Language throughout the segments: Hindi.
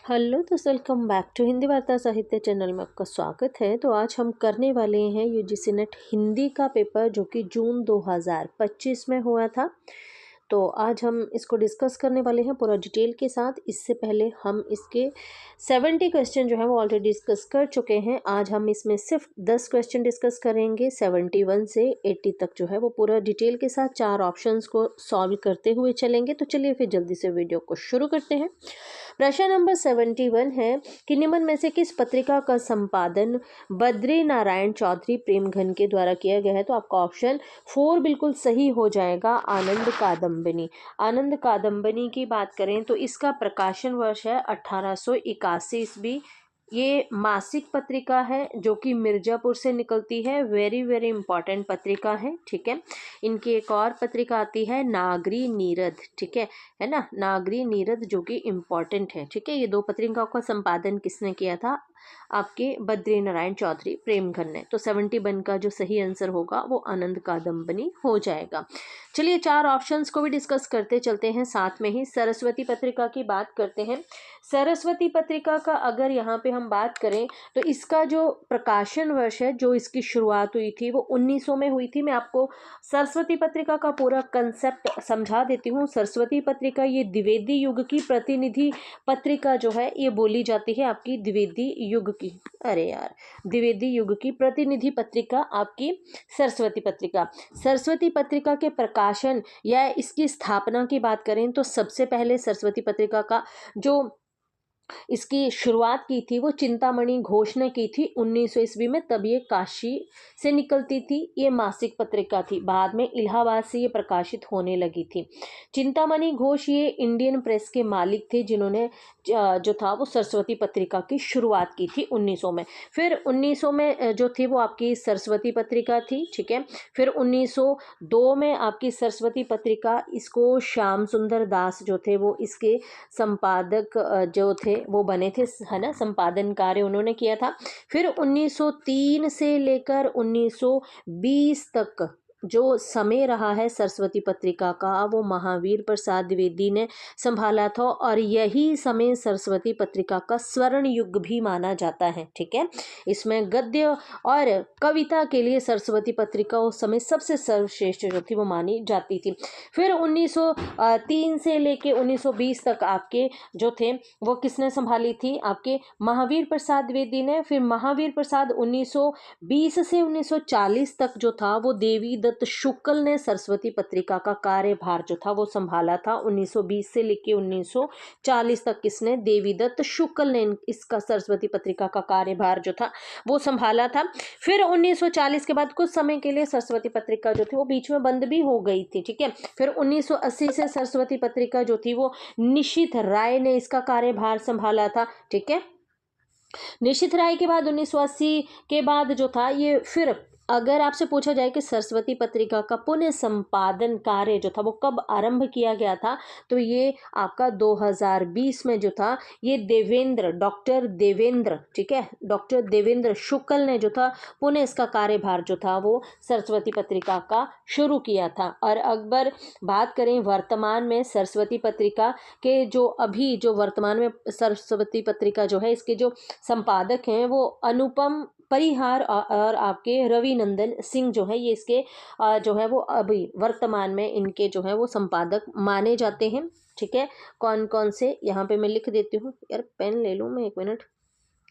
हेलो दोस्तों, वेलकम बैक टू हिंदी वार्ता साहित्य चैनल में आपका स्वागत है। तो आज हम करने वाले हैं यूजीसी नेट हिंदी का पेपर जो कि जून 2025 में हुआ था। तो आज हम इसको डिस्कस करने वाले हैं पूरा डिटेल के साथ। इससे पहले हम इसके 70 क्वेश्चन जो है वो ऑलरेडी डिस्कस कर चुके हैं। आज हम इसमें सिर्फ 10 क्वेश्चन डिस्कस करेंगे। 71 से 80 तक जो है वो पूरा डिटेल के साथ 4 ऑप्शंस को सॉल्व करते हुए चलेंगे। तो चलिए फिर जल्दी से वीडियो को शुरू करते हैं। प्रश्न नंबर 71 है कि निम्न में से किस पत्रिका का संपादन बद्री नारायण चौधरी प्रेमघन के द्वारा किया गया है। तो आपका ऑप्शन 4 बिल्कुल सही हो जाएगा, आनंद कादम्बिनी। आनंद कादम्बिनी की बात करें तो इसका प्रकाशन वर्ष है 1881 ईस्वी। ये मासिक पत्रिका है जो कि मिर्जापुर से निकलती है। वेरी वेरी इंपॉर्टेंट पत्रिका है, ठीक है। इनकी एक और पत्रिका आती है नागरी नीरद, ठीक है ना। नागरी नीरद जो कि इम्पॉर्टेंट है, ठीक है। ये दो पत्रिकाओं का संपादन किसने किया था? आपके बद्री नारायण चौधरी प्रेमघन ने। तो 71 का जो सही आंसर होगा वो आनंद कादम्बिनी हो जाएगा। चलिए 4 ऑप्शंस को भी डिस्कस करते चलते हैं। साथ में ही सरस्वती पत्रिका की बात करते हैं। सरस्वती पत्रिका का अगर यहाँ पे हम बात करें तो इसका जो प्रकाशन वर्ष है, जो इसकी शुरुआत हुई थी वो 1900 में हुई थी। मैं आपको सरस्वती पत्रिका का पूरा कंसेप्ट समझा देती हूँ। सरस्वती पत्रिका ये द्विवेदी युग की प्रतिनिधि पत्रिका जो है ये बोली जाती है आपकी द्विवेदी युग की। अरे यार, द्विवेदी युग की प्रतिनिधि पत्रिका आपकी सरस्वती पत्रिका। सरस्वती पत्रिका के प्रकाशन या इसकी स्थापना की बात करें तो सबसे पहले सरस्वती पत्रिका का जो इसकी शुरुआत की थी वो चिंतामणि घोष ने की थी 1900 ईस्वी में। तब ये काशी से निकलती थी। ये मासिक पत्रिका थी। बाद में इलाहाबाद से ये प्रकाशित होने लगी थी। चिंतामणि घोष ये इंडियन प्रेस के मालिक थे जिन्होंने जो था वो सरस्वती पत्रिका की शुरुआत की थी 1900 में। फिर 1900 में जो थी वो आपकी सरस्वती पत्रिका थी, ठीक है। फिर 1902 में आपकी सरस्वती पत्रिका, इसको श्याम सुंदर दास जो थे वो इसके संपादक जो थे वो बने थे, है ना। संपादन कार्य उन्होंने किया था। फिर 1903 से लेकर 1920 तक जो समय रहा है सरस्वती पत्रिका का वो महावीर प्रसाद द्विवेदी ने संभाला था। और यही समय सरस्वती पत्रिका का स्वर्ण युग भी माना जाता है, ठीक है। इसमें गद्य और कविता के लिए सरस्वती पत्रिका उस समय सबसे सर्वश्रेष्ठ जो थी वो मानी जाती थी। फिर 1903 से लेके 1920 तक आपके जो थे वो किसने संभाली थी? आपके महावीर प्रसाद द्विवेदी ने। फिर महावीर प्रसाद 1920 से 1940 तक जो था वो देवी दत्त शुक्ल ने सरस्वती पत्रिका का कार्यभार जो था वो संभाला था। 1920 से लेके 1940 तक किसने? देवी दत्त शुक्ल ने इसका सरस्वती पत्रिका का कार्यभार जो था वो संभाला था। फिर 1940 के बाद कुछ समय के लिए सरस्वती पत्रिका जो थी वो बीच में बंद भी हो गई थी, ठीक है। फिर 1980 से सरस्वती पत्रिका जो थी वो निशित राय ने इसका कार्यभार संभाला था, ठीक है। निशित राय के बाद 1980 के बाद जो था ये फिर अगर आपसे पूछा जाए कि सरस्वती पत्रिका का पुनः संपादन कार्य जो था वो कब आरंभ किया गया था, तो ये आपका 2020 में जो था ये डॉक्टर देवेंद्र, ठीक है, डॉक्टर देवेंद्र शुक्ल ने जो था पुनः इसका कार्यभार जो था वो सरस्वती पत्रिका का शुरू किया था। और अगर बात करें वर्तमान में सरस्वती पत्रिका के जो अभी जो वर्तमान में सरस्वती पत्रिका जो है इसके जो संपादक हैं वो अनुपम परिहार और आपके रविनंदन सिंह जो है ये इसके जो है वो अभी वर्तमान में इनके जो है वो संपादक माने जाते हैं, ठीक है। कौन कौन से यहाँ पे मैं लिख देती हूँ। यार पेन ले लूँ मैं, एक मिनट।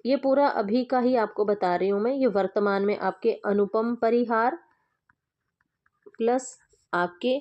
ये पूरा अभी का ही आपको बता रही हूँ मैं। ये वर्तमान में आपके अनुपम परिहार प्लस आपके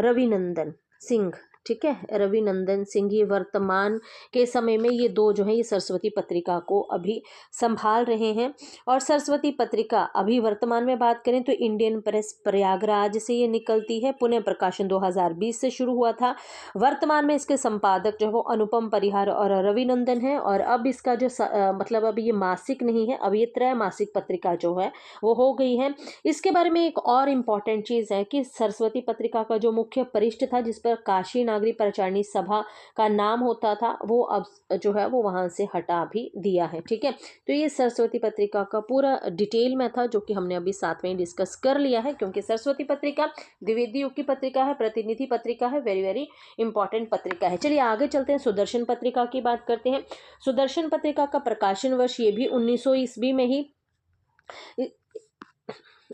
रविनंदन सिंह, ठीक है। रविनंदन सिंह ये वर्तमान के समय में ये दो जो है ये सरस्वती पत्रिका को अभी संभाल रहे हैं। और सरस्वती पत्रिका अभी वर्तमान में बात करें तो इंडियन प्रेस प्रयागराज से ये निकलती है। पुनः प्रकाशन 2020 से शुरू हुआ था। वर्तमान में इसके संपादक जो है वो अनुपम परिहार और रविनंदन है। और अब इसका जो मतलब अब ये मासिक नहीं है, अब ये त्रैमासिक पत्रिका जो है वो हो गई है। इसके बारे में एक और इम्पॉर्टेंट चीज़ है कि सरस्वती पत्रिका का जो मुख्य पृष्ठ था जिस पर काशी देवनागरी परिचारिणी सभा का नाम होता था, वो अब जो है वो वहाँ से हटा भी दिया है। ठीक है, तो ये सरस्वती पत्रिका का पूरा डिटेल में था, जो कि हमने अभी साथ में डिस्कस कर लिया है, क्योंकि सरस्वती पत्रिका द्विवेदी युग की पत्रिका है, प्रतिनिधि पत्रिका है, वेरी वेरी इंपॉर्टेंट पत्रिका है। चलिए आगे चलते हैं, सुदर्शन पत्रिका की बात करते हैं। सुदर्शन पत्रिका का प्रकाशन वर्ष ये भी 1900 ईस्वी में ही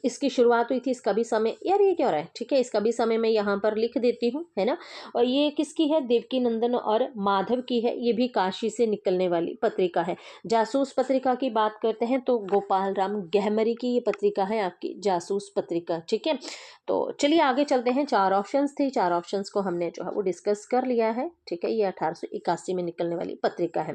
इसकी शुरुआत हुई थी। इसका भी समय, यार ये क्या हो रहा है, ठीक है, इसका भी समय मैं यहाँ पर लिख देती हूँ, है ना। और ये किसकी है, देवकी नंदन और माधव की है। ये भी काशी से निकलने वाली पत्रिका है। जासूस पत्रिका की बात करते हैं तो गोपाल राम गहमरी की ये पत्रिका है आपकी जासूस पत्रिका। ठीक है, तो चलिए आगे चलते हैं। 4 ऑप्शंस थे, 4 ऑप्शंस को हमने जो है वो डिस्कस कर लिया है। ठीक है, ये 1881 में निकलने वाली पत्रिका है।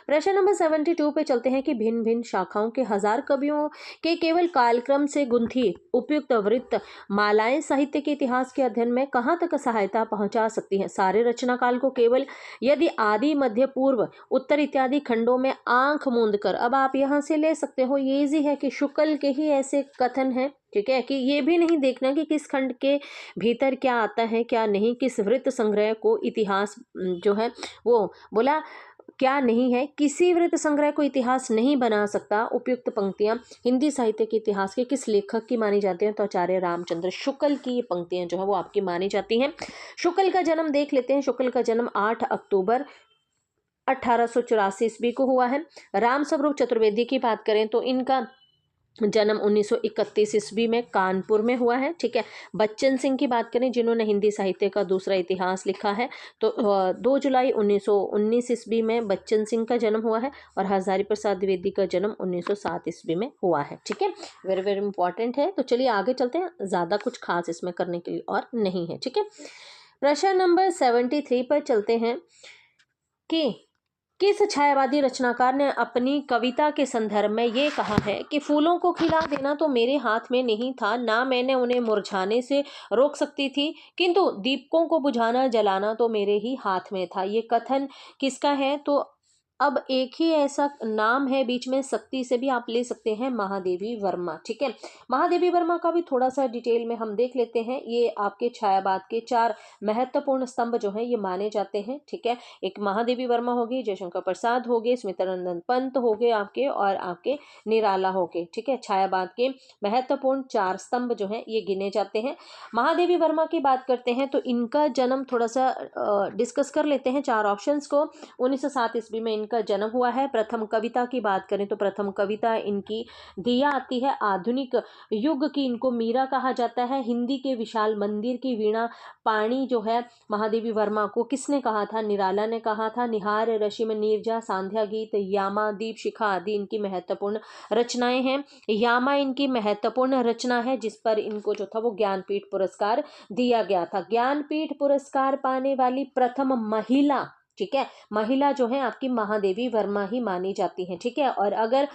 प्रश्न नंबर 72 पे चलते हैं कि भिन्न भिन्न शाखाओं के 1000 कवियों के केवल कालक्रम से गुंथी उपयुक्त वृत्त मालाएं साहित्य के इतिहास के अध्ययन में कहाँ तक सहायता पहुंचा सकती हैं। सारे रचना काल को केवल यदि आदि, मध्य, पूर्व, उत्तर इत्यादि खंडों में आंख मूंद कर, अब आप यहाँ से ले सकते हो, ये इजी है कि शुक्ल के ही ऐसे कथन हैं। ठीक है, कि ये भी नहीं देखना कि किस खंड के भीतर क्या आता है क्या नहीं, किस वृत्त संग्रह को इतिहास जो है वो बोला क्या नहीं है, किसी वृत्त संग्रह को इतिहास नहीं बना सकता। उपयुक्त पंक्तियां हिंदी साहित्य के इतिहास के किस लेखक की मानी जाती हैं, तो आचार्य रामचंद्र शुक्ल की ये पंक्तियां जो है वो आपकी मानी जाती हैं। शुक्ल का जन्म देख लेते हैं। शुक्ल का जन्म 8 अक्टूबर 1884 ईस्वी को हुआ है। राम स्वरूप चतुर्वेदी की बात करें तो इनका जन्म 1931 ईस्वी में कानपुर में हुआ है। ठीक है, बच्चन सिंह की बात करें जिन्होंने हिंदी साहित्य का दूसरा इतिहास लिखा है, तो 2 जुलाई 1919 ईस्वी में बच्चन सिंह का जन्म हुआ है। और हजारी प्रसाद द्विवेदी का जन्म 1907 ईस्वी में हुआ है। ठीक है, वेरी वेरी इंपॉर्टेंट है। तो चलिए आगे चलते हैं, ज़्यादा कुछ खास इसमें करने के लिए और नहीं है। ठीक है, प्रश्न नंबर 73 पर चलते हैं कि किस छायावादी रचनाकार ने अपनी कविता के संदर्भ में ये कहा है कि फूलों को खिला देना तो मेरे हाथ में नहीं था, ना मैंने उन्हें मुरझाने से रोक सकती थी, किंतु दीपकों को बुझाना जलाना तो मेरे ही हाथ में था। ये कथन किसका है, तो अब एक ही ऐसा नाम है बीच में, शक्ति से भी आप ले सकते हैं, महादेवी वर्मा। ठीक है, महादेवी वर्मा का भी थोड़ा सा डिटेल में हम देख लेते हैं। ये आपके छायावाद के 4 महत्वपूर्ण स्तंभ जो हैं ये माने जाते हैं। ठीक है, एक महादेवी वर्मा होगी, जयशंकर प्रसाद हो गए, स्मितानंदन पंत हो गए आपके, और आपके निराला हो गए। ठीक है, छायावाद के महत्वपूर्ण 4 स्तंभ जो हैं ये गिने जाते हैं। महादेवी वर्मा की बात करते हैं तो इनका जन्म थोड़ा सा डिस्कस कर लेते हैं 4 ऑप्शंस को। 1907 ईस्वी में इनका जन्म हुआ है। प्रथम कविता की बात करें तो प्रथम कविता इनकी दिया आती है। आधुनिक युग की इनको मीरा कहा जाता है। हिंदी के विशाल मंदिर की वीणा पाणी जो है महादेवी वर्मा को किसने कहा था, निराला ने कहा था। निहार, रशिम नीरजा, सांध्या गीत, यामा, दीप शिखा आदि इनकी महत्वपूर्ण रचनाएं हैं। यामा इनकी महत्वपूर्ण रचना है जिस पर इनको जो था वो ज्ञानपीठ पुरस्कार दिया गया था। ज्ञानपीठ पुरस्कार पाने वाली प्रथम महिला, ठीक है, महिला जो है आपकी महादेवी वर्मा ही मानी जाती है। ठीक है, और अगर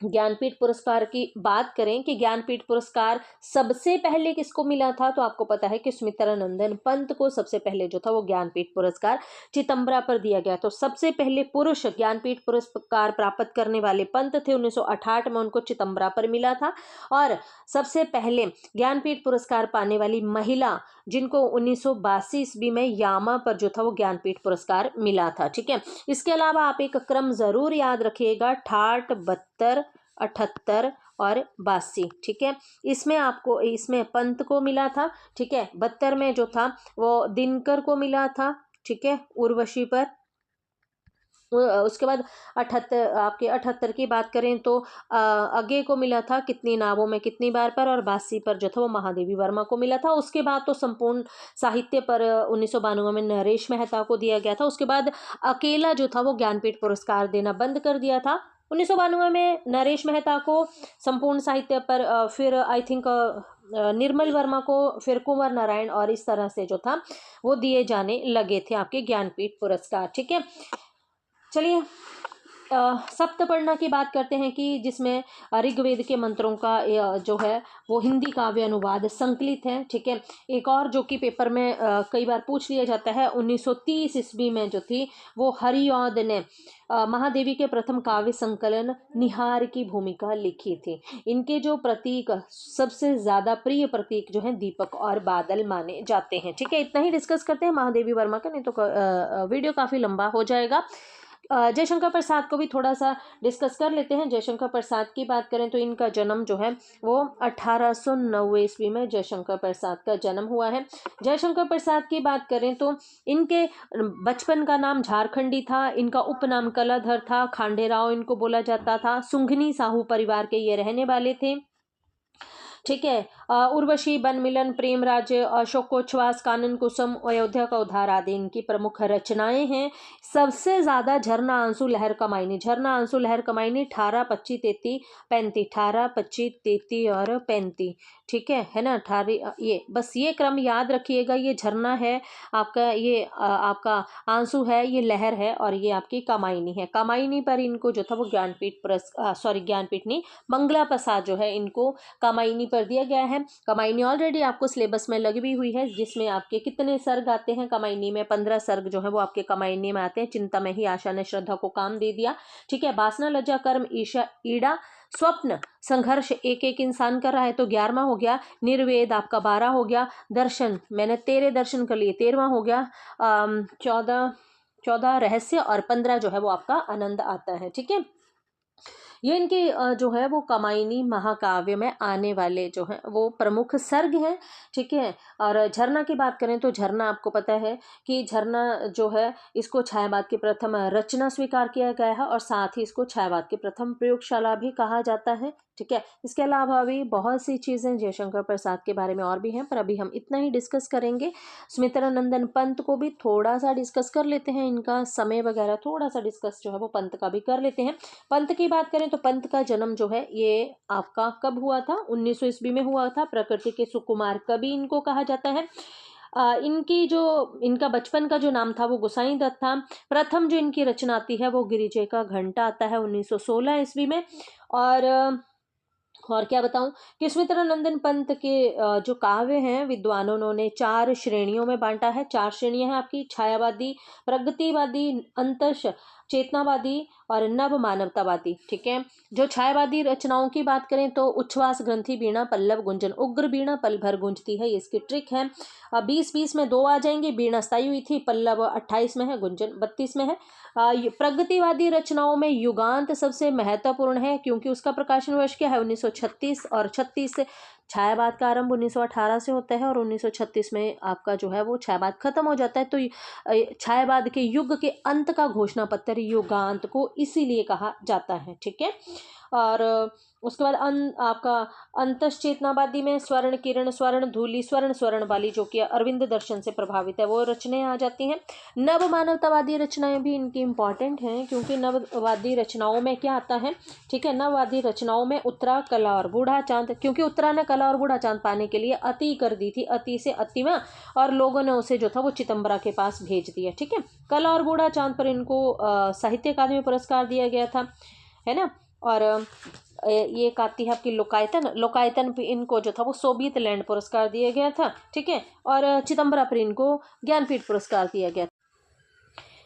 ज्ञानपीठ पुरस्कार की बात करें कि ज्ञानपीठ पुरस्कार सबसे पहले किसको मिला था, तो आपको पता है कि सुमित्रानंदन पंत को सबसे पहले जो था वो ज्ञानपीठ पुरस्कार चितंबरा पर दिया गया। तो सबसे पहले पुरुष ज्ञानपीठ पुरस्कार प्राप्त करने वाले पंत थे, 1968 में उनको चितंबरा पर मिला था। और सबसे पहले ज्ञानपीठ पुरस्कार पाने वाली महिला जिनको 1982 ईस्वी में यामा पर जो था वो ज्ञानपीठ पुरस्कार मिला था। ठीक है, इसके अलावा आप एक क्रम जरूर याद रखिएगा, 68, 72, 78 और 82। ठीक है, इसमें आपको, इसमें पंत को मिला था। ठीक है, 72 में जो था वो दिनकर को मिला था। ठीक है, उर्वशी पर। उसके बाद 78 की बात करें तो अगे को मिला था कितनी नावों में कितनी बार पर, और 82 पर जो था वो महादेवी वर्मा को मिला था। उसके बाद तो संपूर्ण साहित्य पर 1992 में नरेश मेहता को दिया गया था। उसके बाद अकेला जो था वो ज्ञानपीठ पुरस्कार देना बंद कर दिया था 1992 में नरेश मेहता को संपूर्ण साहित्य पर। फिर आई थिंक निर्मल वर्मा को, फिर कुंवर नारायण, और इस तरह से जो था वो दिए जाने लगे थे आपके ज्ञानपीठ पुरस्कार। ठीक है, चलिए सप्तपर्णा की बात करते हैं कि जिसमें ऋग्वेद के मंत्रों का जो है वो हिंदी काव्य अनुवाद संकलित है। ठीक है, एक और जो कि पेपर में कई बार पूछ लिया जाता है, 1930 ईस्वी में जो थी वो हरिऔध ने महादेवी के प्रथम काव्य संकलन निहार की भूमिका लिखी थी। इनके जो प्रतीक सबसे ज्यादा प्रिय प्रतीक जो है दीपक और बादल माने जाते हैं। ठीक है, इतना ही डिस्कस करते हैं महादेवी वर्मा का, नहीं तो वीडियो काफी लंबा हो जाएगा। जयशंकर प्रसाद को भी थोड़ा सा डिस्कस कर लेते हैं। जयशंकर प्रसाद की बात करें तो इनका जन्म जो है वो 1890 ईस्वी में जयशंकर प्रसाद का जन्म हुआ है। जयशंकर प्रसाद की बात करें तो इनके बचपन का नाम झारखंडी था, इनका उपनाम कलाधर था, खांडेराव इनको बोला जाता था, सुंघनी साहू परिवार के ये रहने वाले थे। ठीक है, उर्वशी, वन मिलन, प्रेम राज्य, अशोकोच्छ्वास, कानन कुसुम, अयोध्या का उद्धार आदि इनकी प्रमुख रचनाएं हैं। सबसे ज्यादा झरना आंसू लहर कमाईनी, झरना आंसू लहर कमाईनी 18, 25, 33, 35, 18, 25, 33 और 35। ठीक है ना, 18 ये बस ये क्रम याद रखिएगा। ये झरना है आपका, ये आपका आंसू है, ये लहर है, और ये आपकी कमाईनी है। कमाईनी पर इनको जो था वो ज्ञानपीठ ज्ञानपीठ नहीं, मंगला प्रसाद जो है इनको कमाईनी पर दिया गया है। कमाईनी ऑलरेडी आपको सिलेबस में लगी भी हुई है, जिसमें आपके कितने सर्ग आते हैं कमाईनी में, 15 सर्ग जो है वो आपके कमाईनी में आते हैं। चिंता में ही आशा ने श्रद्धा को काम दे दिया। ठीक है, वासना, लज्जा, कर्म, ईर्ष्या, ईड़ा, स्वप्न, संघर्ष एक एक इंसान कर रहा है तो 11वां हो गया। निर्वेद आपका 12 हो गया। दर्शन मैंने 13 दर्शन कर लिए, 13वां हो गया। 14 रहस्य और 15 जो है वो आपका आनंद आता है। ठीक है, ये इनके जो है वो कमाईनी महाकाव्य में आने वाले जो है वो प्रमुख सर्ग हैं। ठीक है, और झरना की बात करें तो झरना आपको पता है कि झरना जो है इसको छायावाद की प्रथम रचना स्वीकार किया गया है, और साथ ही इसको छायावाद की प्रथम प्रयोगशाला भी कहा जाता है। ठीक है, इसके अलावा भी बहुत सी चीज़ें जयशंकर प्रसाद के बारे में और भी हैं, पर अभी हम इतना ही डिस्कस करेंगे। सुमित्रानंदन पंत को भी थोड़ा सा डिस्कस कर लेते हैं, इनका समय वगैरह थोड़ा सा डिस्कस जो है वो पंत का भी कर लेते हैं। पंत की बात करें तो पंत का जन्म जो है ये आपका कब हुआ था, 1900 ईस्वी में हुआ था। प्रकृति के सुकुमार कवि इनको कहा जाता है। इनका बचपन का जो नाम था वो गोसाई दत्त था। प्रथम जो इनकी रचना आती है वो गिरिजय का घंटा आता है 1916 ईस्वी में। और क्या बताऊं कि सुमित्रानंदन पंत के जो काव्य हैं विद्वानों ने 4 श्रेणियों में बांटा है। 4 श्रेणियां हैं आपकी, छायावादी, प्रगतिवादी, अंतश चेतनावादी और नव मानवतावादी। ठीक है, जो छायावादी रचनाओं की बात करें तो उच्छ्वास ग्रंथि वीणा पल्लव गुंजन, उग्र वीणा पल भर गूंजती है, ये इसकी ट्रिक है। 20-20 में 2 आ जाएंगे। वीणा स्थायी हुई थी, पल्लव 28 में है, गुंजन 32 में है। प्रगतिवादी रचनाओं में युगांत सबसे महत्वपूर्ण है, क्योंकि उसका प्रकाशन वर्ष क्या है 1936, और 36 से छायावाद का आरंभ 1918 से होता है, और 1936 में आपका जो है वो छायावाद खत्म हो जाता है। तो छायावाद के युग के अंत का घोषणा पत्र युगांत को इसीलिए कहा जाता है। ठीक है, और उसके बाद आपका अंतश्चेतनावादी में स्वर्ण किरण, स्वर्ण धूलि, स्वर्ण स्वर्ण वाली जो कि अरविंद दर्शन से प्रभावित है वो रचनाएं आ जाती हैं। नव मानवतावादी रचनाएं भी इनकी इंपॉर्टेंट हैं, क्योंकि नववादी रचनाओं में क्या आता है। ठीक है, नववादी रचनाओं में उत्तरा, कला और बूढ़ा चांद, क्योंकि उत्तरा ने कला और बूढ़ा चांद पाने के लिए अति कर दी थी, अति से अतिवा, और लोगों ने उसे जो था वो चिदम्बरा के पास भेज दिया। ठीक है, कला और बूढ़ा चांद पर इनको साहित्य अकादमी पुरस्कार दिया गया था, है ना। और ये एक आती है आपकी लोकायतन, लोकायतन पे इनको जो था वो सोवियत लैंड पुरस्कार दिया गया था। ठीक है, और चिदम्बरा पर इनको ज्ञानपीठ पुरस्कार दिया गया।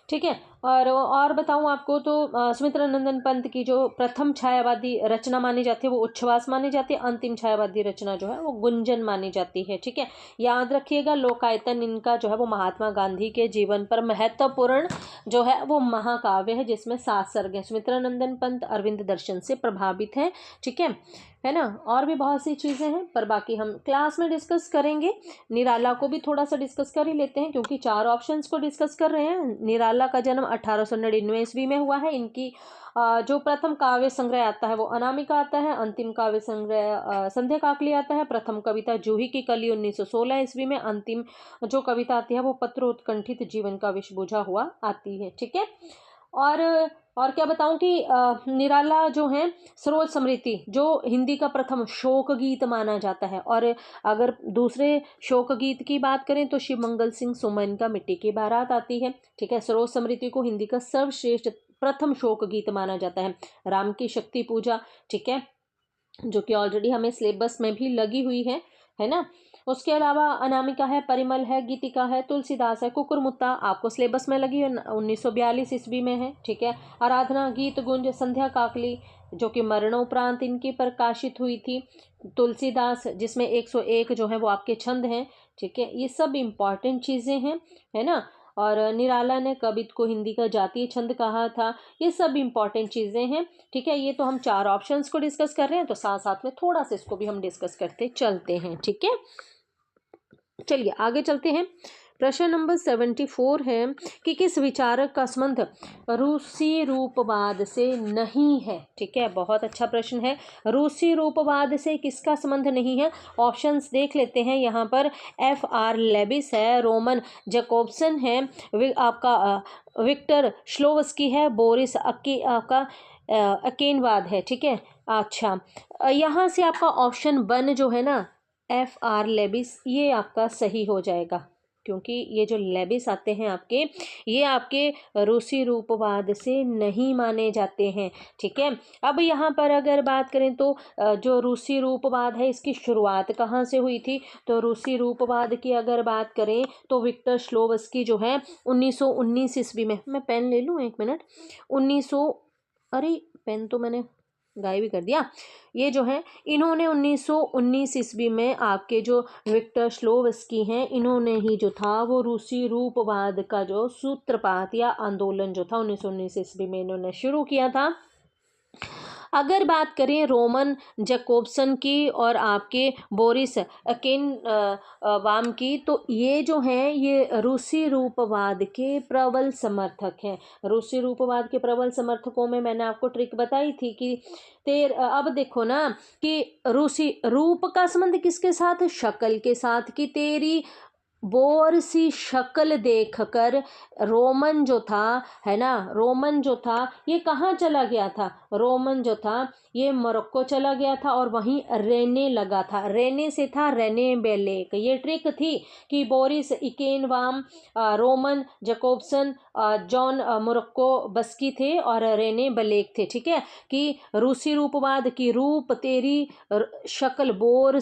ठीक है, और बताऊं आपको तो सुमित्रानंदन पंत की जो प्रथम छायावादी रचना मानी जाती है वो उच्छ्वास मानी जाती है। अंतिम छायावादी रचना जो है वो गुंजन मानी जाती है। ठीक है, याद रखिएगा लोकायतन इनका जो है वो महात्मा गांधी के जीवन पर महत्वपूर्ण जो है वो महाकाव्य है, जिसमें 7 सर्ग हैं। सुमित्रानंदन पंत अरविंद दर्शन से प्रभावित है। ठीक है ना, और भी बहुत सी चीज़ें हैं, पर बाकी हम क्लास में डिस्कस करेंगे। निराला को भी थोड़ा सा डिस्कस कर ही लेते हैं, क्योंकि 4 ऑप्शंस को डिस्कस कर रहे हैं। निराला का जन्म 1899 ईस्वी में हुआ है। इनकी जो प्रथम काव्य संग्रह आता है वो अनामिका आता है। अंतिम काव्य संग्रह संध्या काकली आता है। प्रथम कविता जूही की कली 1916 ईस्वी में। अंतिम जो कविता आती है वो पत्रोत्कंठित जीवन का विष बुझा हुआ आती है। ठीक है, और क्या बताऊं कि निराला जो है सरोज समृति जो हिंदी का प्रथम शोक गीत माना जाता है। और अगर दूसरे शोक गीत की बात करें तो शिव मंगल सिंह सुमन का मिट्टी की बारात आती है। ठीक है, सरोज समृति को हिंदी का सर्वश्रेष्ठ प्रथम शोक गीत माना जाता है। राम की शक्ति पूजा, ठीक है, जो कि ऑलरेडी हमें सिलेबस में भी लगी हुई है ना। उसके अलावा अनामिका है, परिमल है, गीतिका है, तुलसीदास है, कुकुरमुत्ता आपको सिलेबस में लगी है, 1942 ईस्वी में है, ठीक है। आराधना, गीत गुंज, संध्या काकली जो कि मरणोपरांत इनकी प्रकाशित हुई थी। तुलसीदास जिसमें 101 जो है वो आपके छंद हैं, ठीक है। ये सब इम्पॉर्टेंट चीज़ें हैं, है ना। और निराला ने कवित को हिंदी का जातीय छंद कहा था। ये सब इम्पॉर्टेंट चीज़ें हैं, ठीक है। ये तो हम 4 ऑप्शंस को डिस्कस कर रहे हैं, तो साथ साथ में थोड़ा सा इसको भी हम डिस्कस करते चलते हैं, ठीक है। चलिए आगे चलते हैं। प्रश्न नंबर 74 है कि किस विचारक का संबंध रूसी रूपवाद से नहीं है, ठीक है। बहुत अच्छा प्रश्न है। रूसी रूपवाद से किसका संबंध नहीं है? ऑप्शंस देख लेते हैं यहाँ पर। F.R. लेबिस है, रोमन जैकोब्सन है, आपका विक्टर श्लोवस्की है, बोरिस आपका अकेनवाद है, ठीक है। अच्छा, यहाँ से आपका ऑप्शन 1 जो है ना, F.R. लेबिस, ये आपका सही हो जाएगा, क्योंकि ये जो लेबिस आते हैं आपके, ये आपके रूसी रूपवाद से नहीं माने जाते हैं, ठीक है। अब यहाँ पर अगर बात करें तो जो रूसी रूपवाद है इसकी शुरुआत कहाँ से हुई थी? तो रूसी रूपवाद की अगर बात करें तो विक्टर श्लोवस्की जो है 1919 ईस्वी में, मैं पेन ले लूँ 1 मिनट, 1900, अरे पेन तो मैंने गायब ही कर दिया। ये जो है इन्होंने 1919 ईस्वी में आपके जो विक्टर श्लोवस्की हैं, इन्होंने ही जो था वो रूसी रूपवाद का जो सूत्रपात या आंदोलन जो था 1919 ईस्वी में इन्होंने शुरू किया था। अगर बात करें रोमन जैकोब्सन की और आपके बोरिस वाम की, तो ये जो हैं ये रूसी रूपवाद के प्रबल समर्थक हैं। रूसी रूपवाद के प्रबल समर्थकों में मैंने आपको ट्रिक बताई थी कि अब देखो ना कि रूसी रूप का संबंध किसके साथ? शक्ल के साथ, कि तेरी बोर सी शक्ल देखकर रोमन जो था, है ना, रोमन जो था ये कहाँ चला गया था? रोमन जो था ये मोरक्को चला गया था और वहीं रहने लगा था। रहने से था रेने बेलेक। ये ट्रिक थी कि Boris Eikhenbaum, Roman Jakobson, John Mukarovsky थे और रेने बेलेक थे, ठीक है। कि रूसी रूपवाद की रूप तेरी शक्ल बोर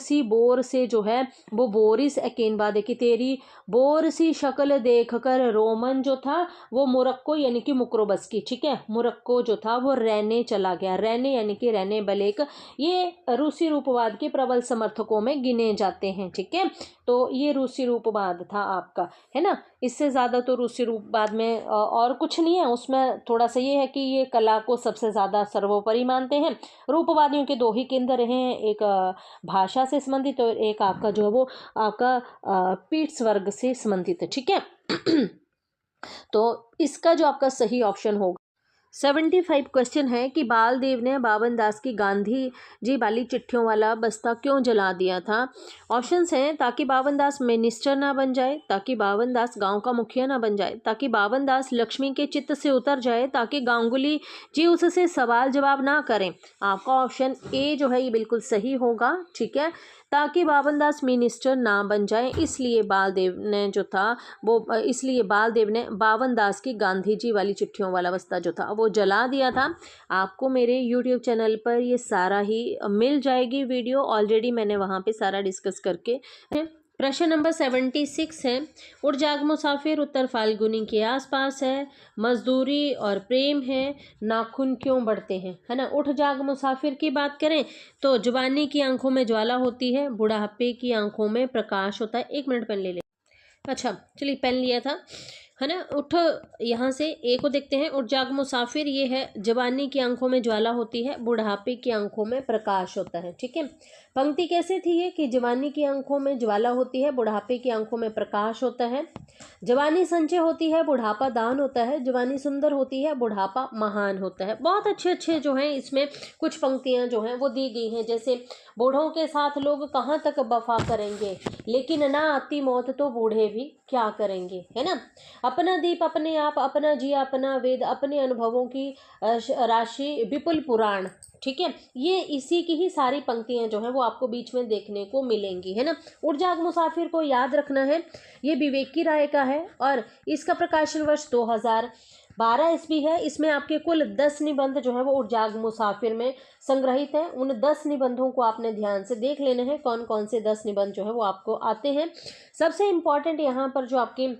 से जो है वो बोरिस एकेनवाद की तेरी बोर सी शक्ल देखकर रोमन जो था वो मोरक्को यानी कि मुक्रोबस्की, ठीक है, मोरक्को जो था वो रहने चला गया। रहने यानी कि रहने बलेक, ये रूसी रूपवाद के प्रबल समर्थकों में गिने जाते हैं, ठीक है। तो ये रूसी रूपवाद था आपका, है ना। इससे ज़्यादा तो रूसी रूपवाद में और कुछ नहीं है। उसमें थोड़ा सा ये है कि ये कला को सबसे ज़्यादा सर्वोपरि मानते हैं। रूपवादियों के 2 ही केंद्र रहे हैं, एक भाषा से संबंधित और एक आपका जो है वो आपका पीट्स वर्ग से संबंधित है, ठीक है। तो इसका जो आपका सही ऑप्शन होगा 75 क्वेश्चन है कि बाल देव ने बावन दास की गांधी जी वाली चिट्ठियों वाला बस्ता क्यों जला दिया था? ऑप्शंस हैं ताकि बावन दास मिनिस्टर ना बन जाए, ताकि बावन दास गांव का मुखिया ना बन जाए, ताकि बावन दास लक्ष्मी के चित्त से उतर जाए, ताकि गांगुली जी उससे सवाल जवाब ना करें। आपका ऑप्शन ए जो है ये बिल्कुल सही होगा, ठीक है। ताकि बावन दास मिनिस्टर ना बन जाए, इसलिए बालदेव ने जो था वो इसलिए बालदेव ने बावन दास की गांधी जी वाली चिट्ठियों वाला बस्ता जो था वो जला दिया था। आपको मेरे यूट्यूब चैनल पर ये सारा ही मिल जाएगी वीडियो, ऑलरेडी मैंने वहाँ पे सारा डिस्कस करके। प्रश्न नंबर 76 है, उड़ जाग मुसाफिर उत्तर फाल्गुनी के आसपास है, मजदूरी और प्रेम है, नाखून क्यों बढ़ते हैं, है ना। उठ जाग मुसाफिर की बात करें तो जवानी की आंखों में ज्वाला होती है, बुढ़ापे की आंखों में प्रकाश होता है। 1 मिनट पेन ले ले। अच्छा चलिए पेन लिया था, है ना। उठ, यहाँ से ए को देखते हैं। उठ जाग मुसाफिर ये है, जवानी की आंखों में ज्वाला होती है, बुढ़ापे की आंखों में प्रकाश होता है, ठीक है। पंक्ति कैसे थी ये कि जवानी की आंखों में ज्वाला होती है, बुढ़ापे की आंखों में प्रकाश होता है, जवानी संचय होती है, बुढ़ापा दान होता है, जवानी सुंदर होती है, बुढ़ापा महान होता है। बहुत अच्छे अच्छे जो हैं इसमें कुछ पंक्तियां जो हैं वो दी गई हैं, जैसे बूढ़ों के साथ लोग कहाँ तक वफा करेंगे, लेकिन ना आती मौत तो बूढ़े भी क्या करेंगे, है ना। अपना दीप अपने आप, अपना जी अपना वेद, अपने अनुभवों की राशि विपुल पुराण, ठीक है। ये इसी की ही सारी पंक्तियां जो हैं वो आपको बीच में देखने को मिलेंगी, है ना। उड़ जाग मुसाफिर को याद रखना है, ये विवेक की राय का है और इसका प्रकाशन वर्ष 2000 12 ईस्वी है। इसमें आपके कुल 10 निबंध जो है वो उड़ जाग मुसाफिर में संग्रहित है। उन 10 निबंधों को आपने ध्यान से देख लेने हैं, कौन कौन से 10 निबंध जो है वो आपको आते हैं। सबसे इम्पॉर्टेंट यहाँ पर जो आपकी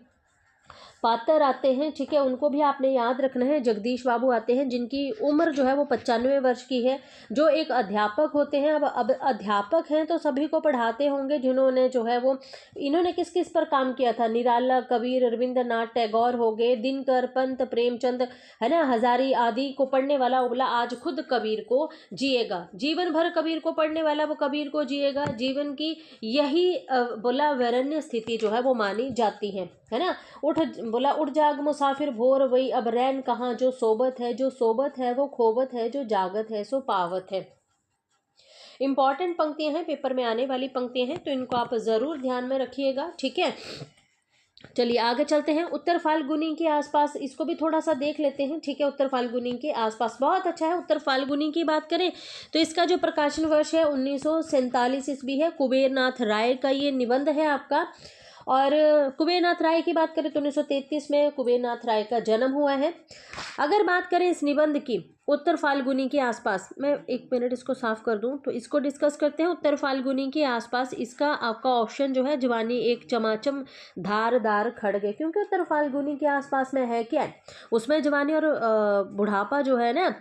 पात्र आते हैं, ठीक है, उनको भी आपने याद रखना है। जगदीश बाबू आते हैं जिनकी उम्र जो है वो 95 वर्ष की है, जो एक अध्यापक होते हैं। अब अध्यापक हैं तो सभी को पढ़ाते होंगे, जिन्होंने जो है वो इन्होंने किस किस पर काम किया था। निराला, कबीर, रविंद्रनाथ टैगोर हो गए, दिनकर, पंत, प्रेमचंद, है ना, हजारी आदि को पढ़ने वाला बोला आज खुद कबीर को जिएगा। जीवन भर कबीर को पढ़ने वाला वो कबीर को जिएगा। जीवन की यही बोला वैरण्य स्थिति जो है वो मानी जाती है ना। बोला उठ जाग मुसाफिर भोर वही, अब रैन कहाँ जो सोबत है। जो सोबत है वो खोबत है, जो जागत है सो पावत है। इंपॉर्टेंट पंक्तियां हैं, पेपर में आने वाली पंक्तियां हैं, तो इनको आप जरूर ध्यान में रखिएगा, ठीक है। चलिए आगे चलते हैं। उत्तर फाल्गुनी के आसपास, इसको भी थोड़ा सा देख लेते हैं, ठीक है। उत्तर फाल्गुनी के आसपास बहुत अच्छा है। उत्तर फाल्गुनी की बात करें तो इसका जो प्रकाशन वर्ष है 1947 ईस्वी है। कुबेरनाथ राय का ये निबंध है आपका। और कुबेरनाथ राय की बात करें तो 1933 में कुबेरनाथ राय का जन्म हुआ है। अगर बात करें इस निबंध की, उत्तर फाल्गुनी के आसपास, मैं एक मिनट इसको साफ कर दूं तो इसको डिस्कस करते हैं। उत्तर फाल्गुनी के आसपास, इसका आपका ऑप्शन जो है जवानी एक चमाचम धारदार खड़गे, क्योंकि उत्तर फाल्गुनी के आसपास में है क्या, उसमें जवानी और बुढ़ापा जो है ना,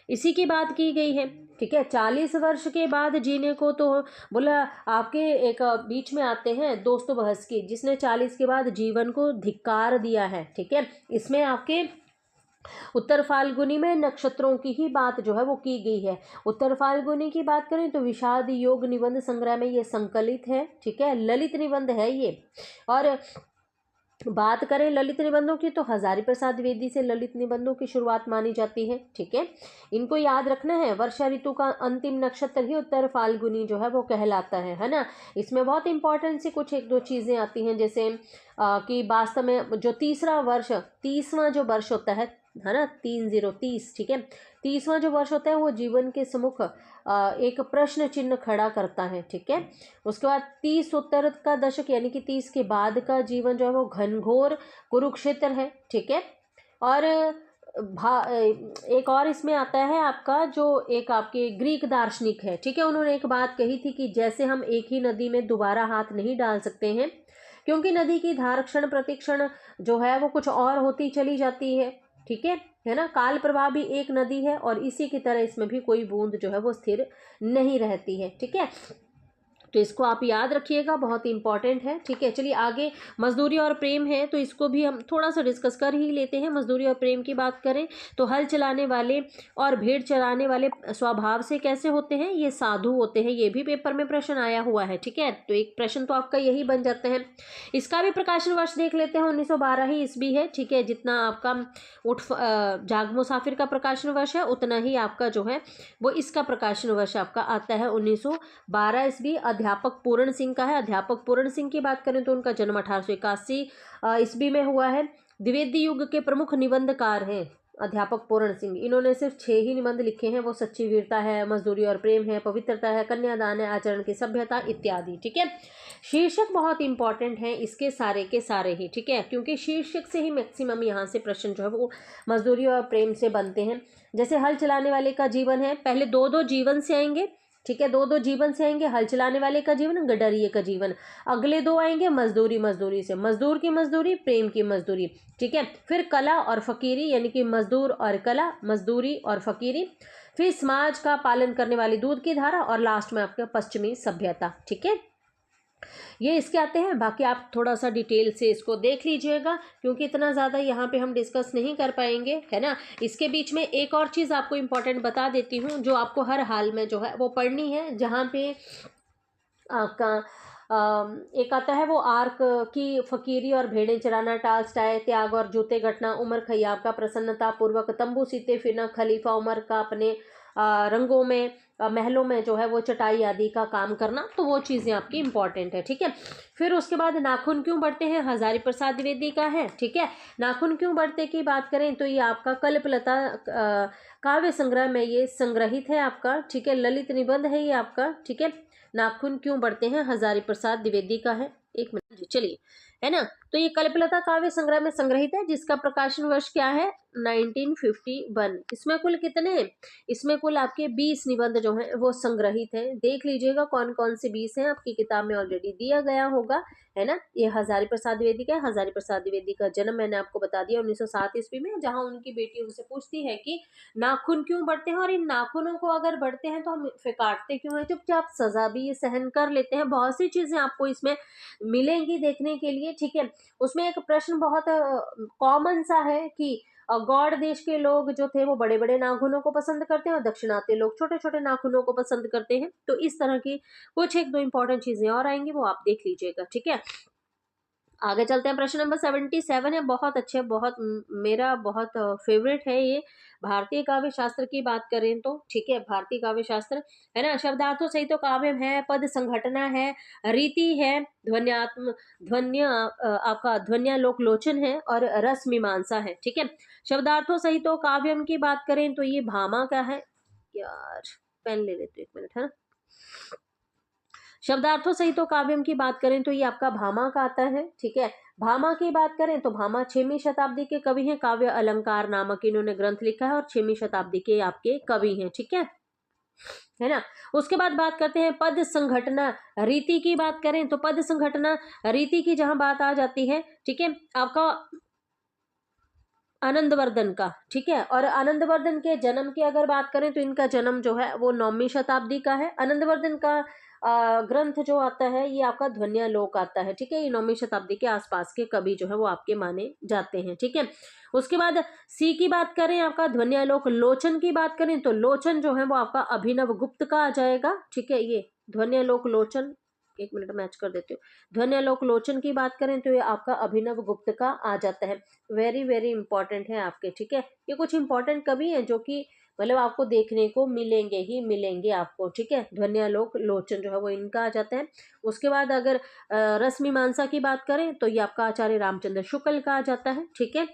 इसी की बात की गई है, ठीक है। 40 वर्ष के बाद जीने को तो बोला आपके एक बीच में आते हैं दोस्तोयेव्स्की, जिसने 40 के बाद जीवन को धिक्कार दिया है, ठीक है। इसमें आपके उत्तर फाल्गुनी में नक्षत्रों की ही बात जो है वो की गई है। उत्तर फाल्गुनी की बात करें तो विषाद योग निबंध संग्रह में ये संकलित है, ठीक है। ललित निबंध है ये। और बात करें ललित निबंधों की तो हजारी प्रसाद द्विवेदी से ललित निबंधों की शुरुआत मानी जाती है, ठीक है। इनको याद रखना है। वर्षा ऋतु का अंतिम नक्षत्र ही उत्तर फाल्गुनी जो है वो कहलाता है ना। इसमें बहुत इंपॉर्टेंट सी कुछ एक दो चीजें आती हैं, जैसे कि वास्तव में जो 30वां जो वर्ष होता है ना, 30, ठीक है। 30वां जो वर्ष होता है वो जीवन के सम्मुख एक प्रश्न चिन्ह खड़ा करता है, ठीक है। उसके बाद 30 उत्तर का दशक यानी कि 30 के बाद का जीवन जो है वो घनघोर कुरुक्षेत्र है, ठीक है। और एक और इसमें आता है आपका, जो एक आपके ग्रीक दार्शनिक है, ठीक है। उन्होंने एक बात कही थी कि जैसे हम एक ही नदी में दोबारा हाथ नहीं डाल सकते हैं, क्योंकि नदी की धार क्षण प्रतिक्षण जो है वो कुछ और होती चली जाती है, ठीक है ना। काल प्रवाह भी एक नदी है और इसी की तरह इसमें भी कोई बूंद जो है वो स्थिर नहीं रहती है, ठीक है। तो इसको आप याद रखिएगा, बहुत इंपॉर्टेंट है, ठीक है। चलिए आगे मजदूरी और प्रेम है, तो इसको भी हम थोड़ा सा डिस्कस कर ही लेते हैं। मजदूरी और प्रेम की बात करें तो हल चलाने वाले और भेड़ चराने वाले स्वभाव से कैसे होते हैं, ये साधु होते हैं। ये भी पेपर में प्रश्न आया हुआ है, ठीक है। तो एक प्रश्न तो आपका यही बन जाता है। इसका भी प्रकाशन वर्ष देख लेते हैं, 1912 ही ईस्वी है, ठीक है। जितना आपका जाग मुसाफिर का प्रकाशन वर्ष है उतना ही आपका जो है वो इसका प्रकाशन वर्ष आपका आता है 1912 ईस्वी। अध्यापक पूर्ण सिंह का है। अध्यापक पूर्ण सिंह की बात करें तो उनका जन्म 1881 ईस्वी में हुआ है। द्विवेदी युग के प्रमुख निबंधकार हैं अध्यापक पूर्ण सिंह। इन्होंने सिर्फ 6 ही निबंध लिखे हैं, वो सच्ची वीरता है, मजदूरी और प्रेम है, पवित्रता है, कन्यादान है, आचरण की सभ्यता इत्यादि, ठीक है। शीर्षक बहुत इंपॉर्टेंट है इसके सारे के सारे ही, ठीक है, क्योंकि शीर्षक से ही मैक्सिमम यहाँ से प्रश्न जो है वो मजदूरी और प्रेम से बनते हैं। जैसे हल चलाने वाले का जीवन है, पहले 2-2 जीवन से आएंगे, ठीक है। 2-2 जीवन से आएंगे, हल चलाने वाले का जीवन, गडरिये का जीवन। अगले 2 आएंगे मजदूरी से, मजदूर की मजदूरी, प्रेम की मजदूरी, ठीक है। फिर कला और फकीरी, यानी कि मजदूर और कला, मजदूरी और फकीरी। फिर समाज का पालन करने वाली दूध की धारा, और लास्ट में आपका पश्चिमी सभ्यता, ठीक है। ये इसके आते हैं। बाकी आप थोड़ा सा डिटेल से इसको देख लीजिएगा, क्योंकि इतना ज़्यादा यहाँ पे हम डिस्कस नहीं कर पाएंगे, है ना। इसके बीच में एक और चीज़ आपको इम्पोर्टेंट बता देती हूँ, जो आपको हर हाल में जो है वो पढ़नी है। जहाँ पे आपका एक आता है वो आर्क की फकीरी और भेड़ें चराना, टालस्टाय, त्याग और जूते घटना, उमर खैयाम का प्रसन्नता पूर्वक तंबू सीते फिरना, खलीफा उमर का अपने रंगों में महलों में जो है वो चटाई आदि का काम करना, तो वो चीज़ें आपकी इंपॉर्टेंट है, ठीक है। फिर उसके बाद नाखून क्यों बढ़ते हैं, हजारी प्रसाद द्विवेदी का है, ठीक है। नाखून क्यों बढ़ते की बात करें तो ये आपका कल्पलता काव्य संग्रह में ये संग्रहित है आपका, ठीक है। ललित निबंध है ये आपका, ठीक है। नाखून क्यों बढ़ते हैं हजारी प्रसाद द्विवेदी का है। एक मिनट चलिए, है ना। तो ये कल्पलता काव्य संग्रह में संग्रहित है, जिसका प्रकाशन वर्ष क्या है 1951। इसमें कुल कितने, इसमें कुल आपके 20 निबंध जो हैं वो संग्रहित हैं। देख लीजिएगा कौन कौन से 20 हैं, आपकी किताब में ऑलरेडी दिया गया होगा, है ना। ये हजारी प्रसाद द्विवेदी का है। हजारी प्रसाद द्विवेदी का जन्म मैंने आपको बता दिया 1907 ईस्वी में, जहां उनकी बेटी उनसे पूछती है कि नाखून क्यों बढ़ते हैं और इन नाखूनों को अगर बढ़ते हैं तो हम फिर काटते क्यों हैं। चुपचाप सजा भी ये सहन कर लेते हैं। बहुत सी चीजें आपको इसमें मिलेंगी देखने के लिए, ठीक है। उसमें एक प्रश्न बहुत कॉमन सा है कि गौड़ देश के लोग जो थे वो बड़े बड़े नाखूनों को पसंद करते हैं और दक्षिणात्य लोग छोटे छोटे नाखूनों को पसंद करते हैं। तो इस तरह की कुछ एक दो इंपॉर्टेंट चीजें और आएंगी, वो आप देख लीजिएगा, ठीक है। आगे चलते हैं, प्रश्न नंबर 77 है, बहुत अच्छे, बहुत मेरा बहुत फेवरेट है ये। भारतीय काव्य शास्त्र की बात करें तो, ठीक है, भारतीय काव्य शास्त्र है ना, शब्दार्थों सहित तो काव्य है, पद संघटना है, रीति है, आपका ध्वन्यालोक लोचन है और रस मीमांसा है, ठीक है। शब्दार्थों सहित तो काव्यम की बात करें तो ये भामा का है, यार पेन ले लेते 1 मिनट, है ना। शब्दार्थों सहित तो काव्यम की बात करें तो ये आपका भामा का आता है, ठीक है। भामा की बात करें तो भामा 6वीं शताब्दी के कवि हैं। काव्य अलंकार नामक इन्होंने ग्रंथ लिखा है और 6वीं शताब्दी के आपके कवि हैं, ठीक है ना। उसके बाद बात करते हैं पद संघटना रीति की बात करें तो पद संघटना रीति की जहां बात आ जाती है, ठीक है, आपका आनंदवर्धन का, ठीक है। और आनंदवर्धन के जन्म की अगर बात करें तो इनका जन्म जो है वो 9वीं शताब्दी का है। आनंदवर्धन का ग्रंथ जो आता है ये आपका ध्वन्यालोक आता है, ठीक है। ये 9वीं शताब्दी के आसपास के कवि जो है वो आपके माने जाते हैं, ठीक है। उसके बाद सी की बात करें, आपका ध्वन्यालोक लोचन की बात करें तो लोचन जो है वो आपका अभिनव गुप्त का आ जाएगा, ठीक है। ये ध्वन्यालोक लोचन, 1 मिनट मैच कर देती हूँ। ध्वन्यालोक लोचन की बात करें तो ये आपका अभिनव गुप्त का आ जाता है। वेरी वेरी इंपॉर्टेंट है आपके, ठीक है। ये कुछ इंपॉर्टेंट कवि हैं जो कि मतलब आपको देखने को मिलेंगे ही मिलेंगे आपको, ठीक है। ध्वन्यालोक लोचन जो है वो इनका आ जाता है। उसके बाद अगर रस मीमांसा की बात करें तो ये आपका आचार्य रामचंद्र शुक्ल का आ जाता है, ठीक है।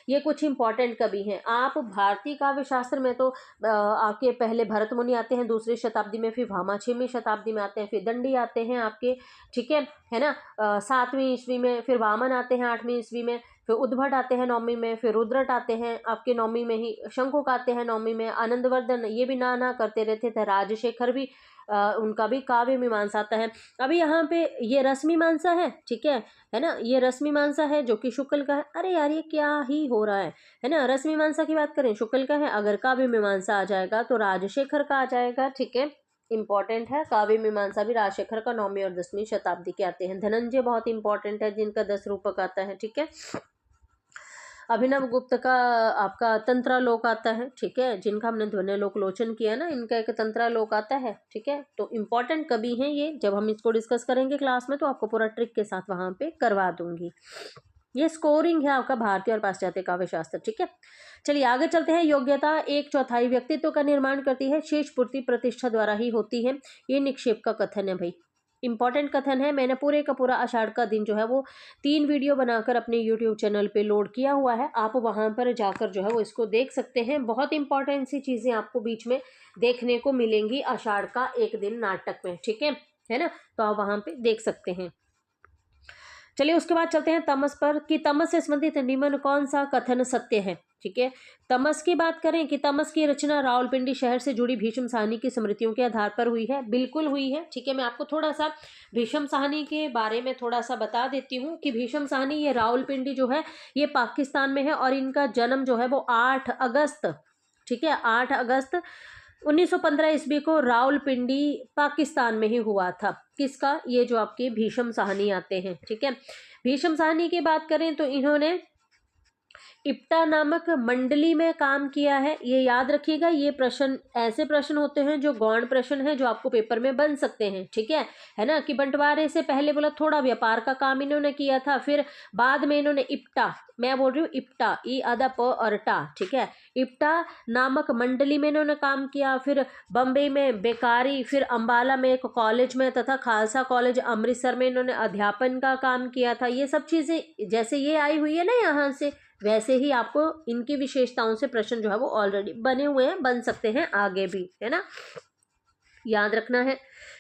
ये कुछ इंपॉर्टेंट कवि हैं। आप भारतीय काव्य शास्त्र में तो आपके पहले भरत मुनि आते हैं 2री शताब्दी में, फिर भामा 6वीं शताब्दी में आते हैं, फिर दंडी आते हैं आपके, ठीक है ना, 7वीं ईस्वी में, फिर वामन आते हैं 8वीं ईस्वी में, फिर उद्भट आते हैं 9वीं में, फिर रुद्रट आते हैं आपके 9वीं में ही, शंकुक आते हैं 9वीं में, आनंदवर्धन ये भी ना करते रहते थे, राजशेखर भी उनका भी काव्य मीमांसा आता है। अभी यहाँ पे ये रस मीमांसा है, ठीक है ना, ये रस मीमांसा है जो कि शुक्ल का है। अरे यार ये क्या ही हो रहा है ना। रस मीमांसा की बात करें शुक्ल का है, अगर काव्य मीमांसा आ जाएगा तो राजशेखर का आ जाएगा, ठीक है। इंपॉर्टेंट है, काव्य मीमांसा भी राजशेखर का 9वीं और 10वीं शताब्दी के आते हैं। धनंजय बहुत इंपॉर्टेंट है जिनका 10 रूपक आता है, ठीक है। अभिनव गुप्त का आपका तंत्रालोक आता है, ठीक है, जिनका हमने ध्वन्यालोक लोचन किया ना, इनका एक तंत्रालोक आता है, ठीक है। तो इंपॉर्टेंट कवि हैं ये। जब हम इसको डिस्कस करेंगे क्लास में तो आपको पूरा ट्रिक के साथ वहां पे करवा दूंगी। ये स्कोरिंग है आपका भारतीय और पाश्चात्य काव्य शास्त्र, ठीक है। चलिए आगे चलते हैं। योग्यता 1/4 व्यक्तित्व का निर्माण करती है, शेष पूर्ति प्रतिष्ठा द्वारा ही होती है। ये निक्षेप का कथन है भाई, इंपॉर्टेंट कथन है। मैंने पूरे का पूरा आषाढ़ का दिन जो है वो 3 वीडियो बनाकर अपने यूट्यूब चैनल पे लोड किया हुआ है। आप वहां पर जाकर जो है वो इसको देख सकते हैं। बहुत इंपॉर्टेंट सी चीजें आपको बीच में देखने को मिलेंगी आषाढ़ का एक दिन नाटक में, ठीक है ना। तो आप वहां पे देख सकते हैं। चलिए उसके बाद चलते हैं तमस पर, कि तमस से संबंधित निम्न कौन सा कथन सत्य है, ठीक है। तमस की बात करें कि तमस की रचना रावलपिंडी शहर से जुड़ी भीष्म साहनी की स्मृतियों के आधार पर हुई है, बिल्कुल हुई है, ठीक है। मैं आपको थोड़ा सा भीष्म साहनी के बारे में थोड़ा सा बता देती हूँ कि भीष्म साहनी ये रावलपिंडी जो है ये पाकिस्तान में है और इनका जन्म जो है वो 8 अगस्त, ठीक है, 8 अगस्त 1915 ईस्वी को रावलपिंडी पाकिस्तान में ही हुआ था। किसका, ये जो आपके भीष्म साहनी आते हैं, ठीक है। भीष्म साहनी की बात करें तो इन्होंने इप्टा नामक मंडली में काम किया है। ये याद रखिएगा, ये प्रश्न ऐसे प्रश्न होते हैं जो गौण प्रश्न है, जो आपको पेपर में बन सकते हैं, ठीक है ना। कि बंटवारे से पहले बोला थोड़ा व्यापार का काम इन्होंने किया था, फिर बाद में इन्होंने इप्टा, मैं बोल रही हूँ इप्टा, ई आधा प और टा, ठीक है, इप्टा नामक मंडली में इन्होंने काम किया, फिर बम्बई में बेकारी, फिर अंबाला में एक कॉलेज में तथा खालसा कॉलेज अमृतसर में इन्होंने अध्यापन का काम किया था। ये सब चीजें जैसे ये आई हुई है ना यहाँ से, वैसे ही आपको इनकी विशेषताओं से प्रश्न जो है वो ऑलरेडी बने हुए हैं, बन सकते हैं आगे भी, है ना, याद रखना है,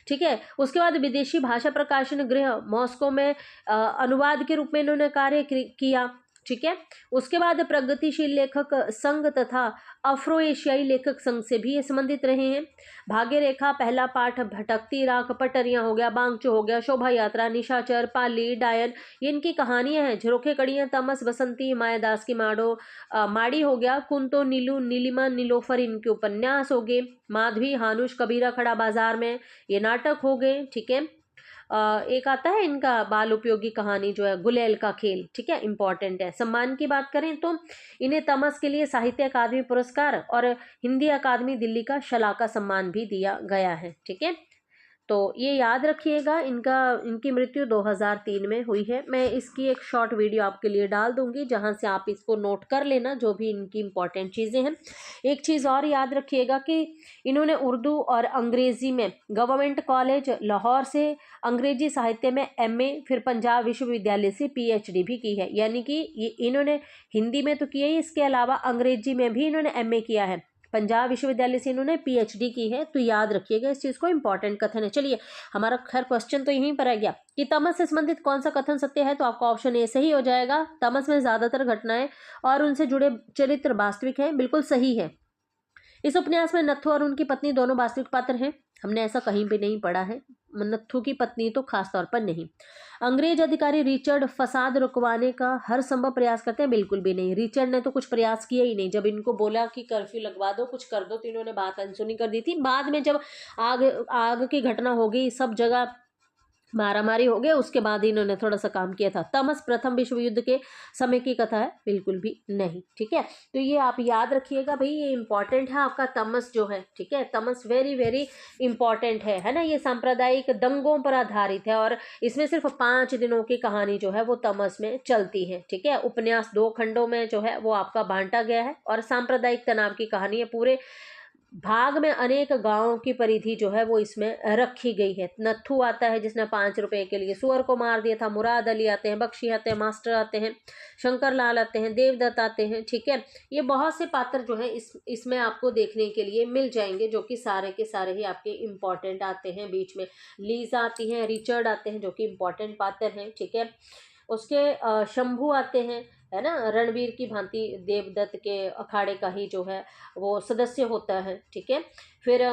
ठीक है। उसके बाद विदेशी भाषा प्रकाशन गृह मॉस्को में अनुवाद के रूप में इन्होंने कार्य किया। ठीक है। उसके बाद प्रगतिशील लेखक संघ तथा अफ्रो एशियाई लेखक संघ से भी ये संबंधित रहे हैं। भाग्य रेखा, पहला पाठ, भटकती राख, पटरियां हो गया, बांगचो हो गया, शोभा यात्रा, निशाचर, पाली, डायन, ये इनकी कहानियां हैं। झरोखे कड़ियां, तमस, बसंती, मायादास की माड़ी हो गया, कुंतो, नीलू, नीलिमा, नीलोफर इनके उपन्यास हो गए। माधवी, हानुश, कबीरा खड़ा बाजार में, ये नाटक हो गए, ठीक है। एक आता है इनका बाल उपयोगी कहानी जो है गुलेल का खेल, ठीक है, इंपॉर्टेंट है। सम्मान की बात करें तो इन्हें तमस के लिए साहित्य अकादमी पुरस्कार और हिंदी अकादमी दिल्ली का शलाका सम्मान भी दिया गया है, ठीक है। तो ये याद रखिएगा, इनकी मृत्यु 2003 में हुई है। मैं इसकी एक शॉर्ट वीडियो आपके लिए डाल दूंगी जहां से आप इसको नोट कर लेना, जो भी इनकी इंपॉर्टेंट चीज़ें हैं। एक चीज़ और याद रखिएगा कि इन्होंने उर्दू और अंग्रेजी में गवर्नमेंट कॉलेज लाहौर से अंग्रेजी साहित्य में MA, फिर पंजाब विश्वविद्यालय से PhD भी की है। यानी कि ये इन्होंने हिंदी में तो किया ही, इसके अलावा अंग्रेजी में भी इन्होंने MA किया है। पंजाब विश्वविद्यालय से इन्होंने PhD की है, तो याद रखिएगा इस चीज़ को, इंपॉर्टेंट कथन है। चलिए, हमारा खैर क्वेश्चन तो यहीं पर आ गया कि तमस से संबंधित कौन सा कथन सत्य है, तो आपका ऑप्शन ए सही हो जाएगा। तमस में ज्यादातर घटनाएं और उनसे जुड़े चरित्र वास्तविक हैं, बिल्कुल सही है। इस उपन्यास में नत्थू और उनकी पत्नी दोनों वास्तविक पात्र हैं, हमने ऐसा कहीं भी नहीं पढ़ा है, नत्थू की पत्नी तो खास तौर पर नहीं। अंग्रेज अधिकारी रिचर्ड फसाद रुकवाने का हर संभव प्रयास करते हैं, बिल्कुल भी नहीं। रिचर्ड ने तो कुछ प्रयास किया ही नहीं। जब इनको बोला कि कर्फ्यू लगवा दो, कुछ कर दो, तो इन्होंने बात अनसुनी कर दी थी। बाद में जब आग की घटना हो गई, सब जगह मारामारी हो गया, उसके बाद इन्होंने थोड़ा सा काम किया था। तमस प्रथम विश्व युद्ध के समय की कथा है, बिल्कुल भी नहीं, ठीक है। तो ये आप याद रखिएगा भाई, ये इंपॉर्टेंट है आपका तमस जो है, ठीक है। तमस वेरी वेरी इंपॉर्टेंट है ना। ये सांप्रदायिक दंगों पर आधारित है और इसमें सिर्फ 5 दिनों की कहानी जो है वो तमस में चलती है, ठीक है। उपन्यास 2 खंडों में जो है वो आपका बांटा गया है और सांप्रदायिक तनाव की कहानी है। पूरे भाग में अनेक गांवों की परिधि जो है वो इसमें रखी गई है। नत्थू आता है जिसने 5 रुपए के लिए सुअर को मार दिया था, मुराद अली आते हैं, बख्शी आते हैं, मास्टर आते हैं, शंकर लाल आते हैं, देवदत्त आते हैं, ठीक है। ये बहुत से पात्र जो है इसमें आपको देखने के लिए मिल जाएंगे, जो कि सारे के सारे ही आपके इम्पोर्टेंट आते हैं। बीच में लीजा आती हैं, रिचर्ड आते हैं जो कि इम्पोर्टेंट पात्र हैं, ठीक है। उसके शंभू आते हैं, है ना, रणवीर की भांति देवदत्त के अखाड़े का ही जो है वो सदस्य होता है, ठीक है। फिर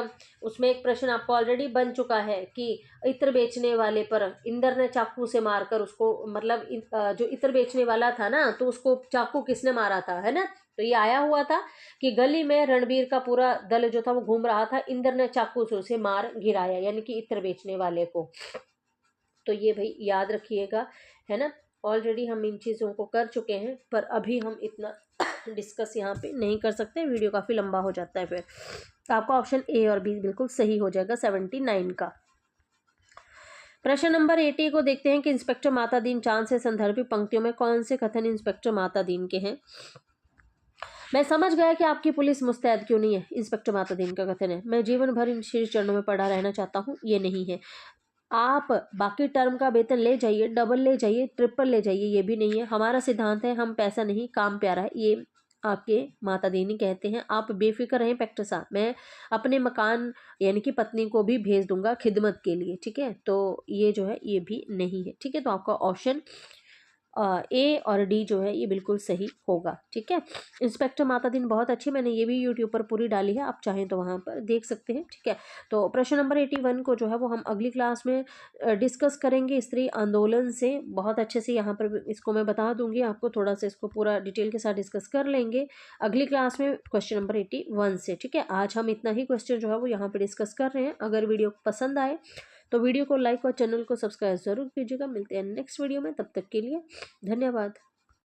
उसमें एक प्रश्न आपको ऑलरेडी बन चुका है कि इत्र बेचने वाले पर इंद्र ने चाकू से मारकर उसको, मतलब जो इत्र बेचने वाला था ना, तो उसको चाकू किसने मारा था, है ना। तो ये आया हुआ था कि गली में रणवीर का पूरा दल जो था वो घूम रहा था, इंद्र ने चाकू से उसे मार गिराया, यानी कि इत्र बेचने वाले को। तो ये भाई याद रखिएगा, है ना। ऑलरेडी हम इन चीज़ों को कर चुके हैं, पर अभी हम इतना डिस्कस यहाँ पे नहीं कर सकते, वीडियो काफ़ी लंबा हो जाता है। फिर तो आपका ऑप्शन ए और बी बिल्कुल सही हो जाएगा 79 का। प्रश्न नंबर 80 को देखते हैं कि इंस्पेक्टर माता दीन चांद से संदर्भित पंक्तियों में कौन से कथन इंस्पेक्टर माता दीन के हैं। मैं समझ गया कि आपकी पुलिस मुस्तैद क्यों नहीं है, इंस्पेक्टर माता दीन का कथन है। मैं जीवन भर इन शीर्ष चरणों में पड़ा रहना चाहता हूँ, ये नहीं है। आप बाकी टर्म का वेतन ले जाइए, डबल ले जाइए, ट्रिपल ले जाइए, ये भी नहीं है। हमारा सिद्धांत है, हम पैसा नहीं काम प्यारा है, ये आपके माता दीनी कहते हैं। आप बेफिक्र रहें इंस्पेक्टर साहब, मैं अपने मकान यानी कि पत्नी को भी भेज दूंगा खिदमत के लिए, ठीक है। तो ये जो है ये भी नहीं है, ठीक है। तो आपका ऑप्शन ए और डी जो है ये बिल्कुल सही होगा, ठीक है। इंस्पेक्टर माता दीन बहुत अच्छी, मैंने ये भी यूट्यूब पर पूरी डाली है, आप चाहें तो वहाँ पर देख सकते हैं, ठीक है। तो प्रश्न नंबर 81 को जो है वो हम अगली क्लास में डिस्कस करेंगे स्त्री आंदोलन से, बहुत अच्छे से यहाँ पर इसको मैं बता दूंगी आपको, थोड़ा सा इसको पूरा डिटेल के साथ डिस्कस कर लेंगे अगली क्लास में क्वेश्चन नंबर 81 से, ठीक है। आज हम इतना ही क्वेश्चन जो है वो यहाँ पर डिस्कस कर रहे हैं। अगर वीडियो पसंद आए तो वीडियो को लाइक और चैनल को सब्सक्राइब जरूर कीजिएगा। मिलते हैं नेक्स्ट वीडियो में, तब तक के लिए धन्यवाद।